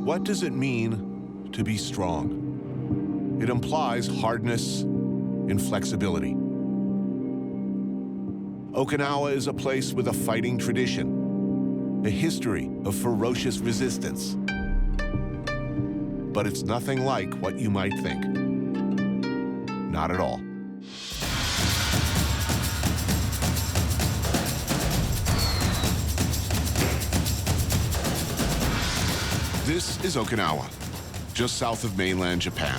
What does it mean to be strong? It implies hardness, inflexibility. Okinawa is a place with a fighting tradition, a history of ferocious resistance. But it's nothing like what you might think. Not at all. This is Okinawa, just south of mainland Japan.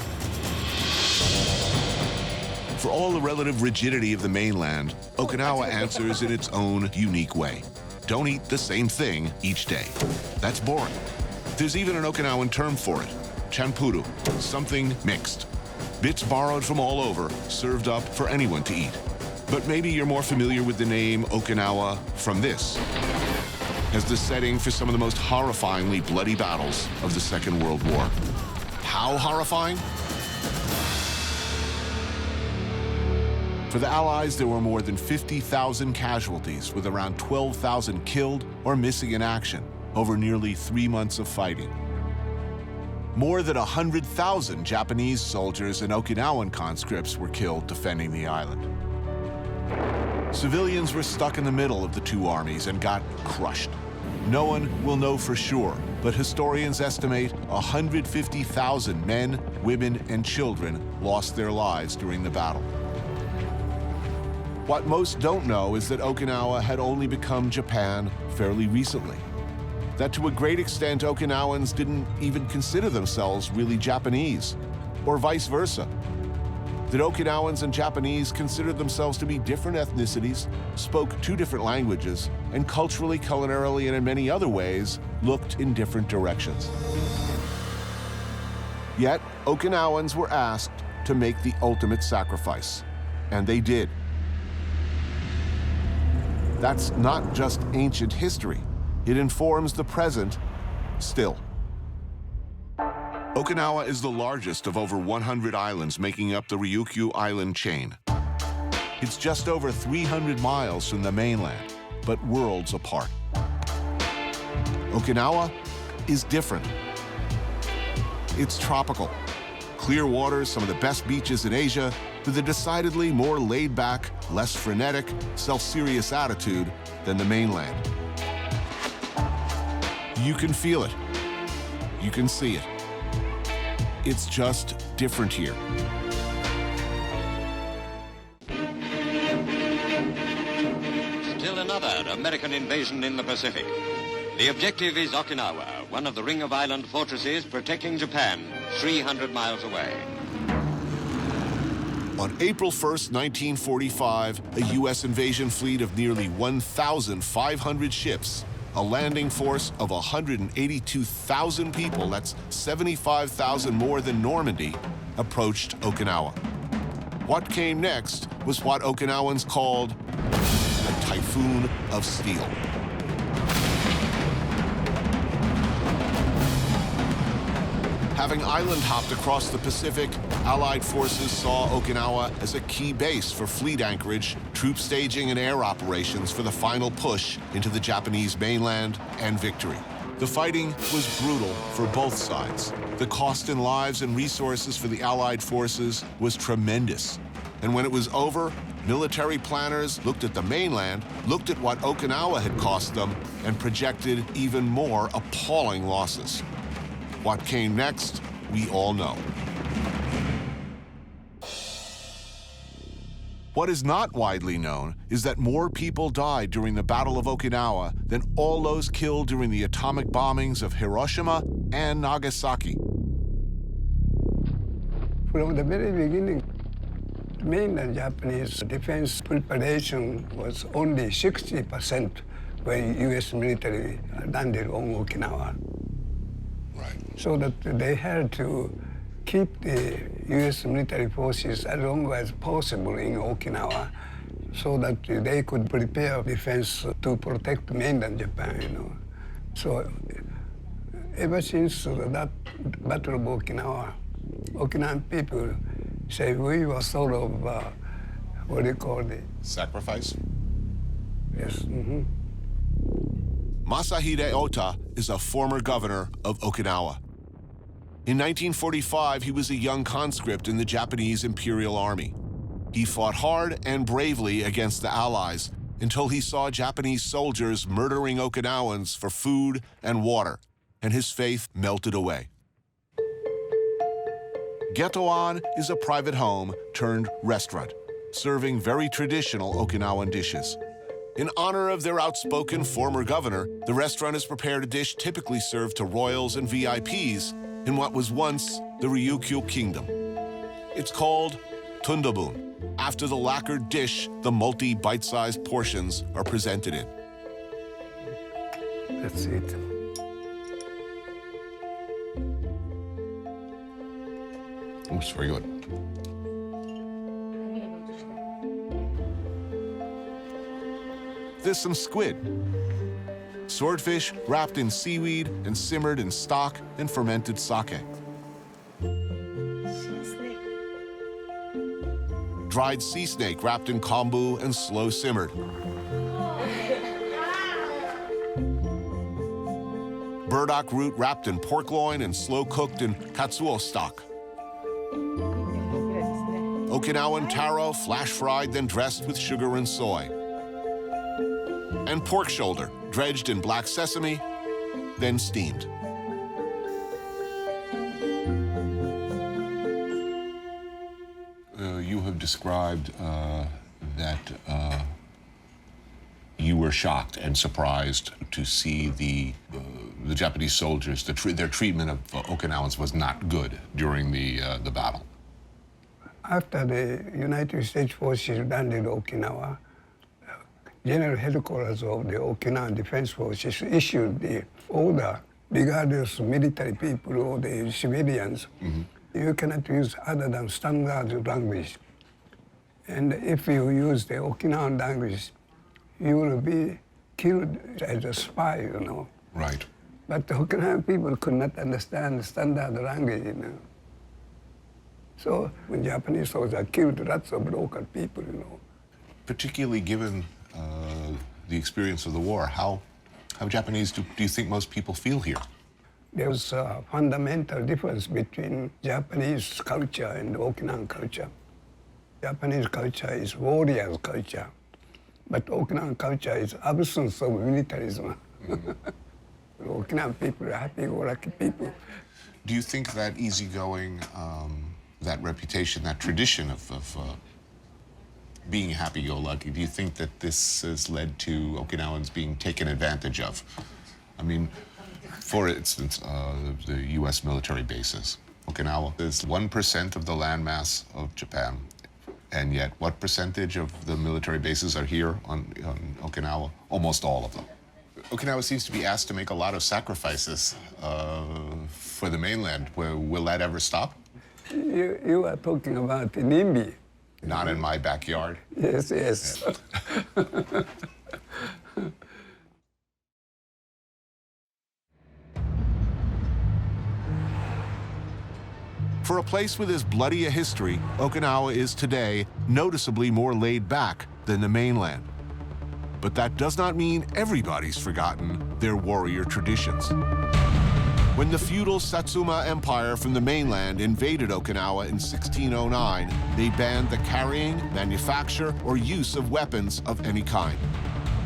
For all the relative rigidity of the mainland, Okinawa answers in its own unique way. Don't eat the same thing each day. That's boring. There's even an Okinawan term for it, chanpuru, something mixed. Bits borrowed from all over, served up for anyone to eat. But maybe you're more familiar with the name Okinawa from this, as the setting for some of the most horrifyingly bloody battles of the Second World War. How horrifying? For the Allies, there were more than 50,000 casualties, with around 12,000 killed or missing in action over nearly 3 months of fighting. More than 100,000 Japanese soldiers and Okinawan conscripts were killed defending the island. Civilians were stuck in the middle of the two armies and got crushed. No one will know for sure, but historians estimate 150,000 men, women, and children lost their lives during the battle. What most don't know is that Okinawa had only become Japan fairly recently. That to a great extent, Okinawans didn't even consider themselves really Japanese, or vice versa. That Okinawans and Japanese considered themselves to be different ethnicities, spoke two different languages, and culturally, culinarily, and in many other ways, looked in different directions. Yet, Okinawans were asked to make the ultimate sacrifice, and they did. That's not just ancient history. It informs the present still. Okinawa is the largest of over 100 islands making up the Ryukyu Island chain. It's just over 300 miles from the mainland, but worlds apart. Okinawa is different. It's tropical. Clear waters, some of the best beaches in Asia, with a decidedly more laid-back, less frenetic, self-serious attitude than the mainland. You can feel it. You can see it. It's just different here. Still another American invasion in the Pacific. The objective is Okinawa, one of the ring of island fortresses protecting Japan, 300 miles away. On April 1st, 1945, a U.S. invasion fleet of nearly 1,500 ships, a landing force of 182,000 people, that's 75,000 more than Normandy, approached Okinawa. What came next was what Okinawans called a typhoon of steel. Having island hopped across the Pacific, Allied forces saw Okinawa as a key base for fleet anchorage, troop staging, and air operations for the final push into the Japanese mainland and victory. The fighting was brutal for both sides. The cost in lives and resources for the Allied forces was tremendous. And when it was over, military planners looked at the mainland, looked at what Okinawa had cost them, and projected even more appalling losses. What came next, we all know. What is not widely known is that more people died during the Battle of Okinawa than all those killed during the atomic bombings of Hiroshima and Nagasaki. From the very beginning, mainland Japanese defense preparation was only 60% when U.S. military landed on Okinawa. Right. So that they had to keep the U.S. military forces as long as possible in Okinawa so that they could prepare defense to protect mainland Japan, you know. So ever since that Battle of Okinawa, Okinawan people say we were sort of, what do you call it? Sacrifice? Yes. Masahide Ota is a former governor of Okinawa. In 1945, he was a young conscript in the Japanese Imperial Army. He fought hard and bravely against the Allies until he saw Japanese soldiers murdering Okinawans for food and water, and his faith melted away. Getoan is a private home turned restaurant, serving very traditional Okinawan dishes. In honor of their outspoken former governor, the restaurant has prepared a dish typically served to royals and VIPs in what was once the Ryukyu Kingdom. It's called tundobun, after the lacquered dish the multi-bite-sized portions are presented in. That's it. It's very good. There's some squid. Swordfish wrapped in seaweed and simmered in stock and fermented sake. Dried sea snake wrapped in kombu and slow simmered. Burdock root wrapped in pork loin and slow cooked in katsuo stock. Okinawan taro flash fried, then dressed with sugar and soy. And pork shoulder, dredged in black sesame, then steamed. You have described that you were shocked and surprised to see the Japanese soldiers, their treatment of Okinawans was not good during the battle. After the United States forces landed Okinawa, General Headquarters of the Okinawan Defense Forces issued the order, regardless of military people or the civilians, you cannot use other than standard language. And if you use the Okinawan language, you will be killed as a spy, you know. Right. But the Okinawan people could not understand standard language, you know. So when Japanese soldiers killed lots of local people, you know. Particularly given the experience of the war, how Japanese do you think most people feel here? There's a fundamental difference between Japanese culture and Okinawan culture. Japanese culture is warrior culture, but Okinawan culture is absence of militarism. Okinawan people are happy-go-lucky people. Do you think that easygoing, that reputation, that tradition of being happy-go-lucky, do you think that this has led to Okinawans being taken advantage of? I mean, for instance, the U.S. military bases. Okinawa is 1% of the landmass of Japan, and yet what percentage of the military bases are here on Okinawa? Almost all of them. Okinawa seems to be asked to make a lot of sacrifices for the mainland. Will that ever stop? You are talking about NIMBY. Not in my backyard. Yes, yes. Yeah. For a place with as bloody a history, Okinawa is today noticeably more laid back than the mainland. But that does not mean everybody's forgotten their warrior traditions. When the feudal Satsuma Empire from the mainland invaded Okinawa in 1609, they banned the carrying, manufacture, or use of weapons of any kind.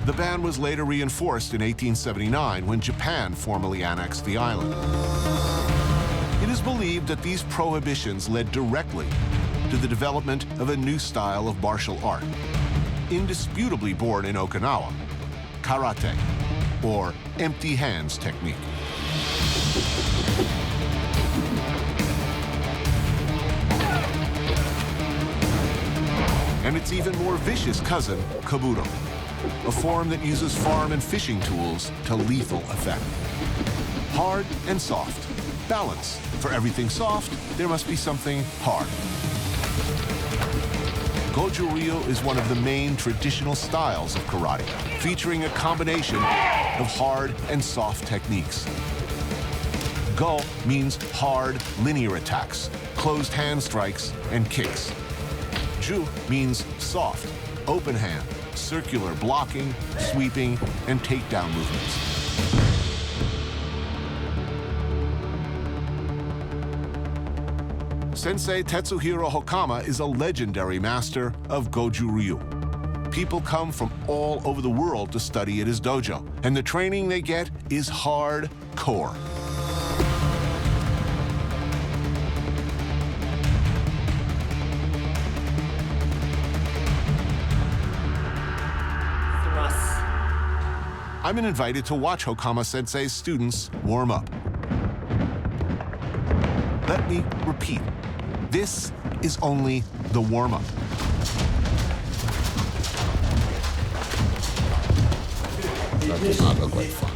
The ban was later reinforced in 1879 when Japan formally annexed the island. It is believed that these prohibitions led directly to the development of a new style of martial art, indisputably born in Okinawa, karate, or empty hands technique. And its even more vicious cousin, kabuto, a form that uses farm and fishing tools to lethal effect. Hard and soft. Balance. For everything soft, there must be something hard. Goju-ryu is one of the main traditional styles of karate, featuring a combination of hard and soft techniques. Go means hard, linear attacks, closed hand strikes, and kicks. Ju means soft, open hand, circular blocking, sweeping, and takedown movements. Sensei Tetsuhiro Hokama is a legendary master of Goju Ryu. People come from all over the world to study at his dojo, and the training they get is hardcore. I've been invited to watch Hokama Sensei's students warm up. Let me repeat, this is only the warm-up. That does not look like fun.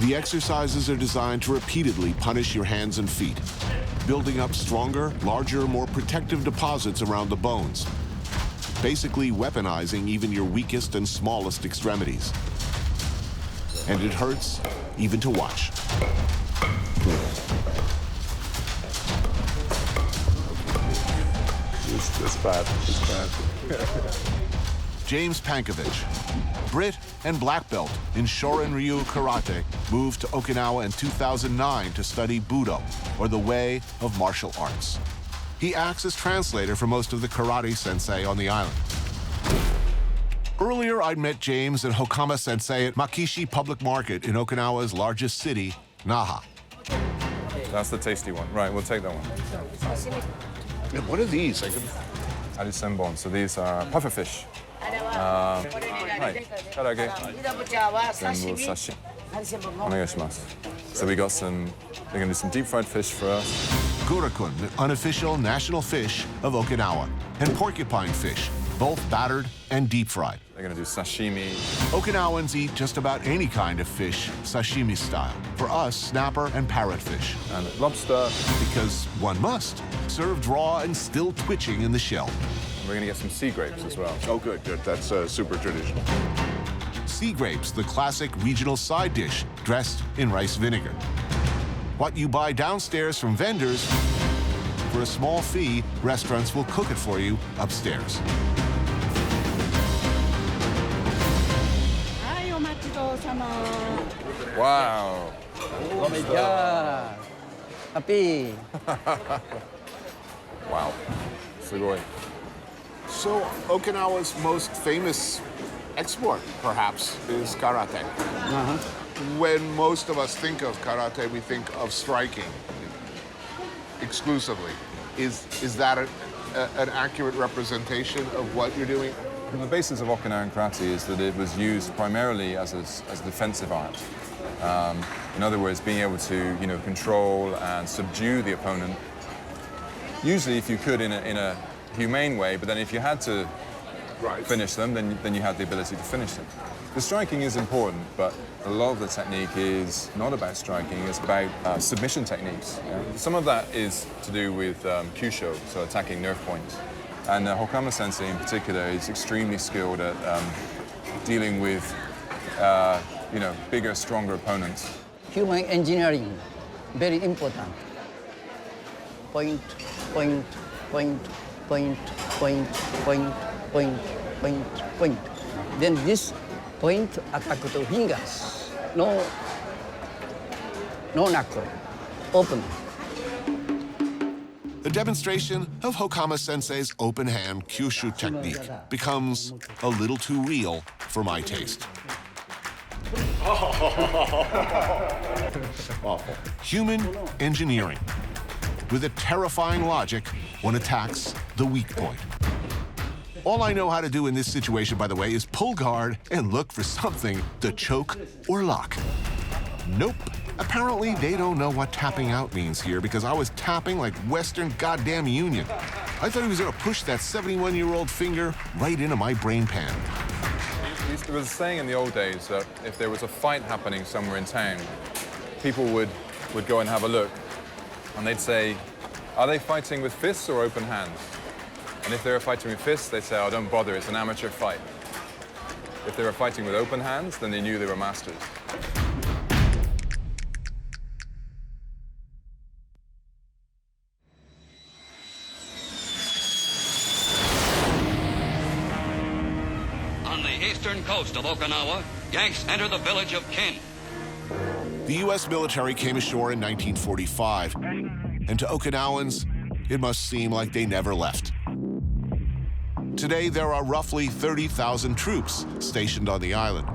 The exercises are designed to repeatedly punish your hands and feet, building up stronger, larger, more protective deposits around the bones, basically weaponizing even your weakest and smallest extremities. And it hurts even to watch. It's bad. It's bad. James Pankovich, Brit and black belt in Shorin Ryu Karate, moved to Okinawa in 2009 to study Budo, or the way of martial arts. He acts as translator for most of the karate sensei on the island. Earlier, I'd met James and Hokama Sensei at Makishi Public Market in Okinawa's largest city, Naha. That's the tasty one. Right, we'll take that one. Yeah, what are these? Arisenbon. So these are puffer fish. Right. Karage. Senbu sashi. Onegaishimasu. So we got some, they're gonna do some deep fried fish for us. Gurakun, the unofficial national fish of Okinawa, and porcupine fish, both battered and deep fried. They're gonna do sashimi. Okinawans eat just about any kind of fish, sashimi style. For us, snapper and parrotfish. And lobster. Because one must. Served raw and still twitching in the shell. And we're gonna get some sea grapes as well. Oh, good, good. That's super traditional. Sea grapes, the classic regional side dish, dressed in rice vinegar. What you buy downstairs from vendors, for a small fee, restaurants will cook it for you upstairs. Wow. Yeah. Happy. Wow. Sugoi. So Okinawa's most famous export, perhaps, is karate. When most of us think of karate, we think of striking exclusively. Is that an accurate representation of what you're doing? The basis of Okinawan karate is that it was used primarily as a defensive art. In other words, being able to, control and subdue the opponent. Usually, if you could, in a humane way, but then if you had to finish them, then you had the ability to finish them. The striking is important, but a lot of the technique is not about striking, it's about submission techniques. Some of that is to do with kyusho, so attacking nerve points. And Hokama Sensei in particular is extremely skilled at dealing with, bigger, stronger opponents. Human engineering, very important. Point, point, point, point, point, point, point, point, point. Then this point attack to fingers. No knuckle. Open. The demonstration of Hokama Sensei's open hand kyushu technique becomes a little too real for my taste. Human engineering. With a terrifying logic, one attacks the weak point. All I know how to do in this situation, by the way, is pull guard and look for something to choke or lock. Nope. Apparently, they don't know what tapping out means here because I was tapping like Western goddamn Union. I thought he was gonna push that 71-year-old finger right into my brain pan. There was a saying in the old days that if there was a fight happening somewhere in town, people would go and have a look, and they'd say, are they fighting with fists or open hands? And if they were fighting with fists, they'd say, oh, don't bother, it's an amateur fight. If they were fighting with open hands, then they knew they were masters. On the eastern coast of Okinawa, Yanks enter the village of Kin. The U.S. military came ashore in 1945, and to Okinawans, it must seem like they never left. Today, there are roughly 30,000 troops stationed on the island.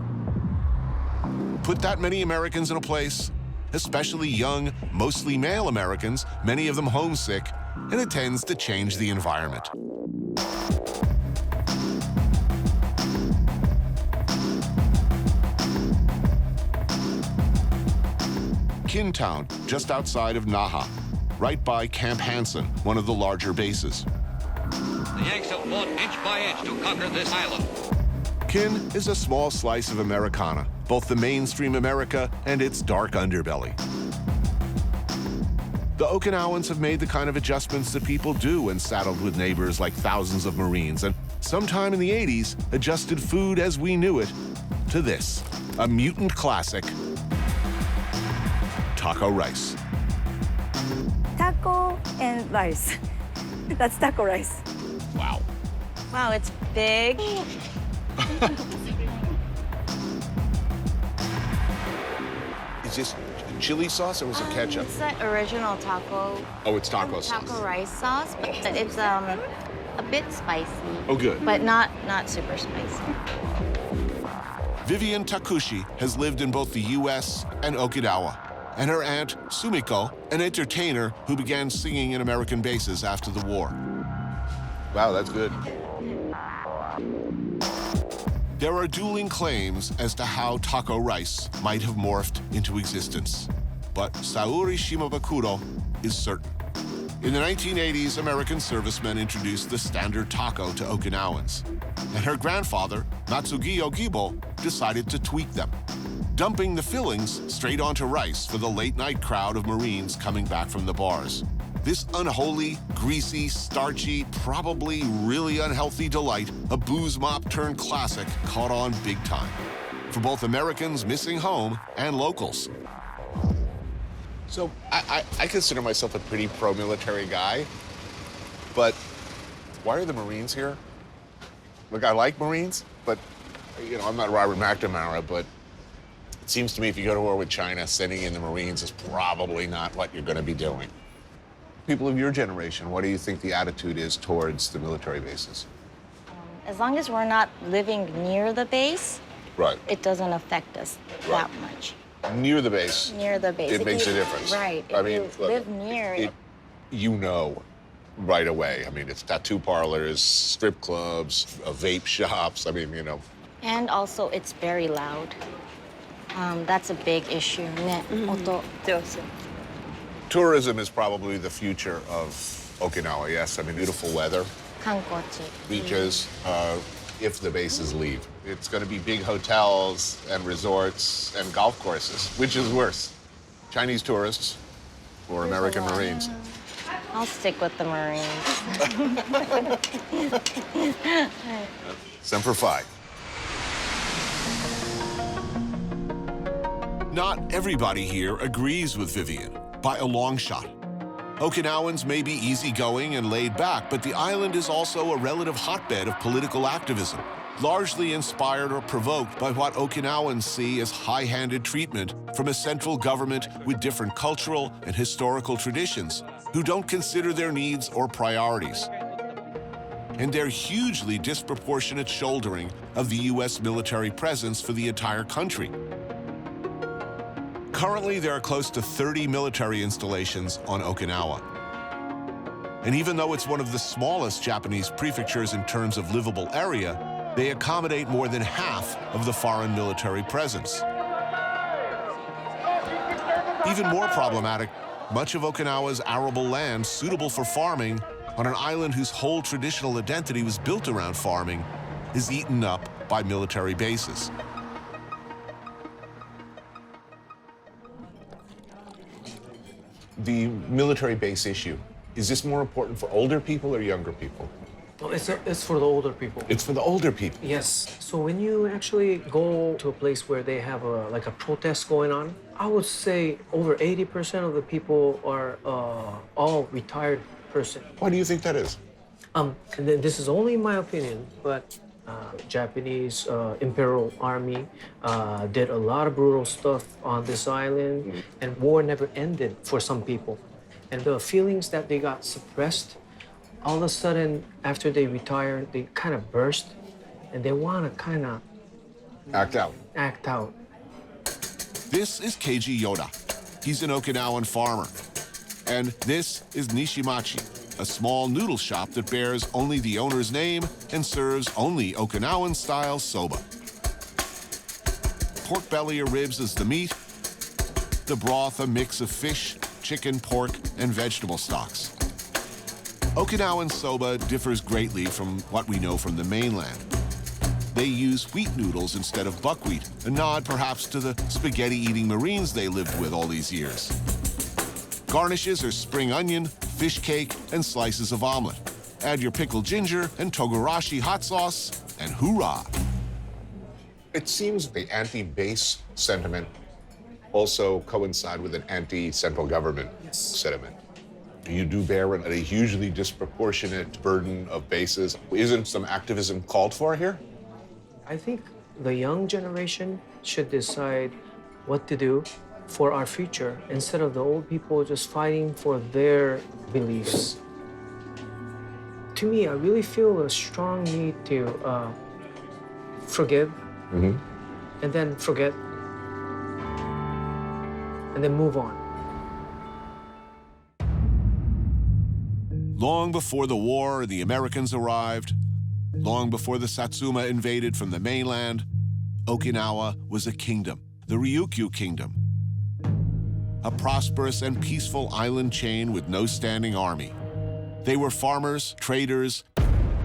Put that many Americans in a place, especially young, mostly male Americans, many of them homesick, and it tends to change the environment. Kintown, just outside of Naha, right by Camp Hansen, one of the larger bases. The Yanks have fought inch by inch to conquer this island. Kin is a small slice of Americana, both the mainstream America and its dark underbelly. The Okinawans have made the kind of adjustments that people do when saddled with neighbors like thousands of Marines, and sometime in the 80s adjusted food as we knew it to this, a mutant classic, taco rice. Taco and rice. That's taco rice. Wow. Wow, it's big. Is this chili sauce or was it ketchup? It's the original taco. Oh, it's taco sauce. Taco rice sauce, but it's a bit spicy. Oh, good. But not super spicy. Vivian Takushi has lived in both the U.S. and Okinawa, and her aunt, Sumiko, an entertainer who began singing in American bases after the war. Wow, that's good. There are dueling claims as to how taco rice might have morphed into existence, but Saori Shimabukuro is certain. In the 1980s, American servicemen introduced the standard taco to Okinawans, and her grandfather, Matsugiyo Gibo, decided to tweak them, dumping the fillings straight onto rice for the late-night crowd of Marines coming back from the bars. This unholy, greasy, starchy, probably really unhealthy delight, a booze mop turned classic, caught on big time for both Americans missing home and locals. So I consider myself a pretty pro-military guy, but why are the Marines here? Look, I like Marines, but, you know, I'm not Robert McNamara, but it seems to me if you go to war with China, sending in the Marines is probably not what you're going to be doing. People of your generation, what do you think the attitude is towards the military bases? As long as we're not living near the base, Right. it doesn't affect us that much. Near the base. Near the base. It If makes you- a difference. Right. I If mean, you look, live near it. You know right away. I mean, it's tattoo parlors, strip clubs, vape shops. I mean, you know. And also, it's very loud. That's a big issue. Ne, oto. Tourism is probably the future of Okinawa, yes? I mean, beautiful weather, Kankochi. beaches, if the bases leave. It's going to be big hotels and resorts and golf courses. Which is worse, Chinese tourists or American Marines? I'll stick with the Marines. Semper Fi. Not everybody here agrees with Vivian, by a long shot. Okinawans may be easygoing and laid back, but the island is also a relative hotbed of political activism, largely inspired or provoked by what Okinawans see as high-handed treatment from a central government with different cultural and historical traditions, who don't consider their needs or priorities, and their hugely disproportionate shouldering of the U.S. military presence for the entire country. Currently, there are close to 30 military installations on Okinawa. And even though it's one of the smallest Japanese prefectures in terms of livable area, they accommodate more than half of the foreign military presence. Even more problematic, much of Okinawa's arable land suitable for farming on an island whose whole traditional identity was built around farming is eaten up by military bases. The military base issue, is this more important for older people or younger people? Well, it's for the older people. It's for the older people. Yes. So when you actually go to a place where they have a protest going on, I would say over 80% of the people are all retired person. Why do you think that is? And then this is only my opinion, but Japanese Imperial Army did a lot of brutal stuff on this island, and war never ended for some people. And the feelings that they got suppressed, all of a sudden, after they retire, they kind of burst, and they want to kind of Act out. act out. This is Keiji Yoda. He's an Okinawan farmer. And this is Nishimachi, a small noodle shop that bears only the owner's name and serves only Okinawan-style soba. Pork belly or ribs is the meat, the broth a mix of fish, chicken, pork, and vegetable stocks. Okinawan soba differs greatly from what we know from the mainland. They use wheat noodles instead of buckwheat, a nod perhaps to the spaghetti-eating Marines they lived with all these years. Garnishes are spring onion, fish cake, and slices of omelet. Add your pickled ginger and togarashi hot sauce, and hoorah! It seems the anti-base sentiment also coincide with an anti-central government sentiment. You do bear a hugely disproportionate burden of bases. Isn't some activism called for here? I think the young generation should decide what to do for our future instead of the old people just fighting for their beliefs. To me, I really feel a strong need to forgive and then forget and then move on. Long before the war, the Americans arrived. Long before the Satsuma invaded from the mainland, Okinawa was a kingdom, the Ryukyu Kingdom. A prosperous and peaceful island chain with no standing army. They were farmers, traders,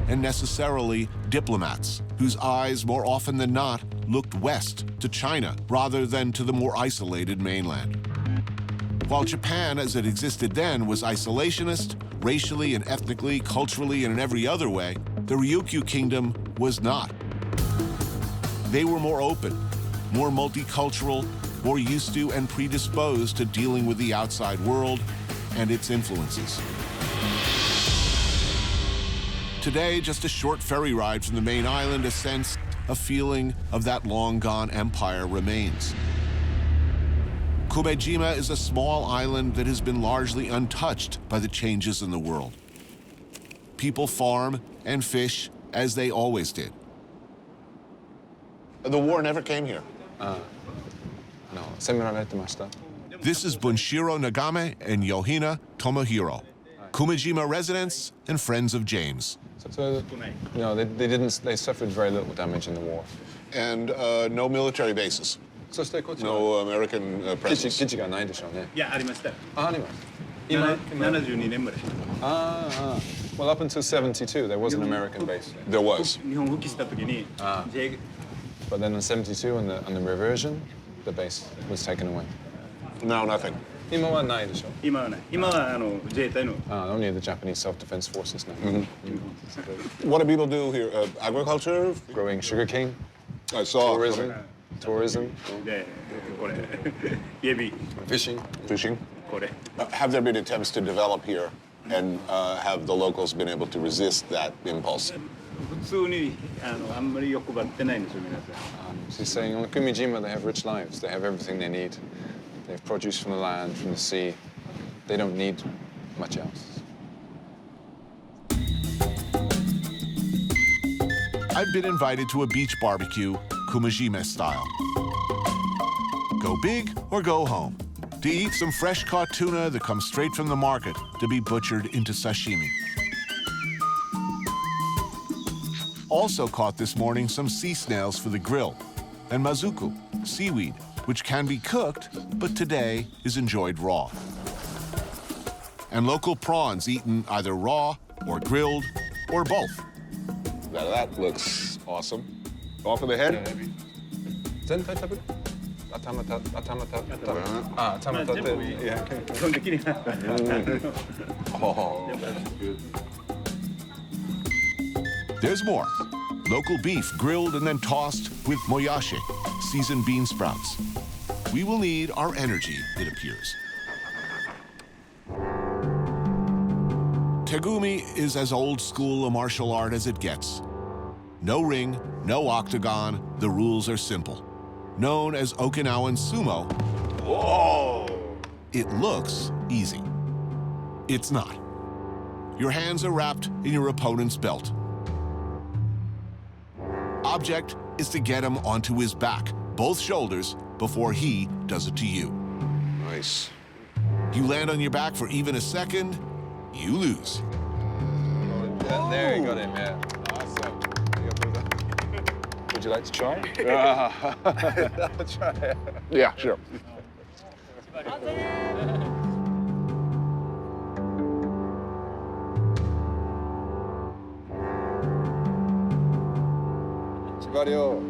and necessarily diplomats, whose eyes more often than not looked west to China rather than to the more isolated mainland. While Japan, as it existed then, was isolationist, racially and ethnically, culturally, and in every other way, the Ryukyu Kingdom was not. They were more open, more multicultural, more used to and predisposed to dealing with the outside world and its influences. Today, just a short ferry ride from the main island, a sense, a feeling of that long-gone empire remains. Kumejima is a small island that has been largely untouched by the changes in the world. People farm and fish as they always did. The war never came here. This is Bunshiro Nagame and Yohina Tomohiro, Kumejima residents and friends of James. So no, they suffered very little damage in the war. And no military bases. No American presence. 基地がないでしょうね。いや、ありました。あります。今72年まで。Well, up until 72, there was an American base. There was. 日本復帰した時に、But then in 72, on the reversion, the base was taken away. Now nothing. 今はないでしょ。今はない。今は自衛隊の。Only the Japanese self-defense forces now. What do people do here? Agriculture? Growing sugarcane. I saw. Tourism. で、これ、指。Fishing. Fishing. これ。Have there been attempts to develop here, and have the locals been able to resist that impulse? 普通にあんまり欲張ってないんですよ、皆さん。She's saying on Kumejima they have rich lives. They have everything they need. They have produce from the land, from the sea. They don't need much else. I've been invited to a beach barbecue, Kumejima style. Go big or go home. To eat some fresh-caught tuna that comes straight from the market to be butchered into sashimi. Also caught this morning some sea snails for the grill, and mazuku, seaweed, which can be cooked, but today is enjoyed raw. And local prawns eaten either raw or grilled or both. Now that looks awesome. Off of the head? 全体食べる？頭立て。基本的には。There's more. Local beef grilled and then tossed with moyashi, seasoned bean sprouts. We will need our energy, it appears. Tegumi is as old school a martial art as it gets. No ring, no octagon, the rules are simple. Known as Okinawan sumo, Whoa! it looks easy. It's not. Your hands are wrapped in your opponent's belt. Object is to get him onto his back, both shoulders, before he does it to you. Nice. You land on your back for even a second, you lose. There you got him, yeah. Awesome. Would you like to try? I'll try it. Yeah, sure. Chibario.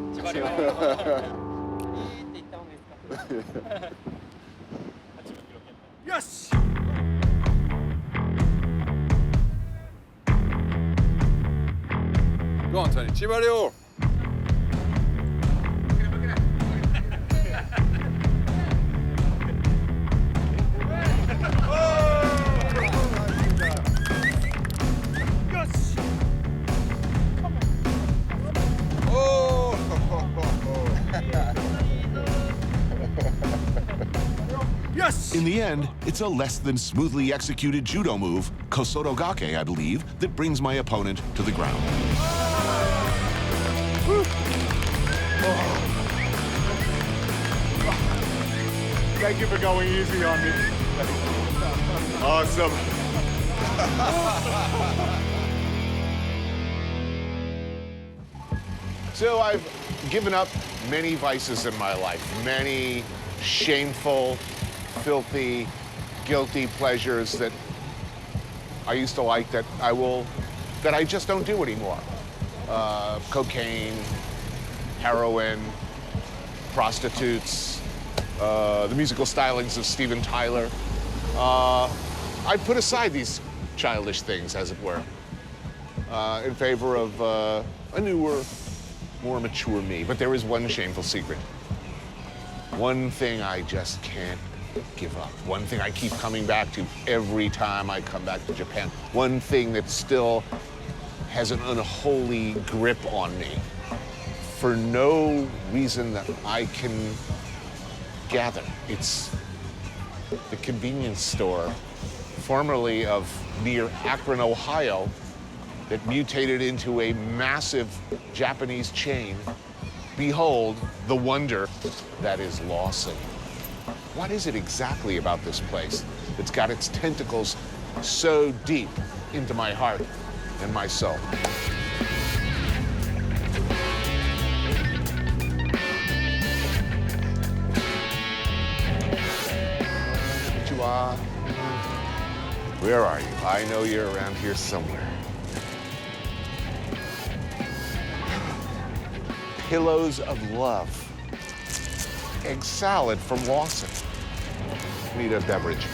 Yes! Go on, Tony. Chibario. Yes! Yes! In the end, it's a less than smoothly executed judo move, kosorogake, I believe, that brings my opponent to the ground. Thank you for going easy on me. Awesome. So I've given up many vices in my life, many shameful, filthy, guilty pleasures that I used to like that I just don't do anymore. Cocaine, heroin, prostitutes, the musical stylings of Steven Tyler. I put aside these childish things, as it were, in favor of a newer, more mature me. But there is one shameful secret. One thing I just can't give up. One thing I keep coming back to every time I come back to Japan. One thing that still has an unholy grip on me for no reason that I can gather. It's the convenience store, formerly of near Akron, Ohio, that mutated into a massive Japanese chain. Behold, the wonder that is Lawson. What is it exactly about this place that's got its tentacles so deep into my heart and my soul? Konnichiwa. Where are you? I know you're around here somewhere. Pillows of Love. Egg salad from Lawson. Need a beverage.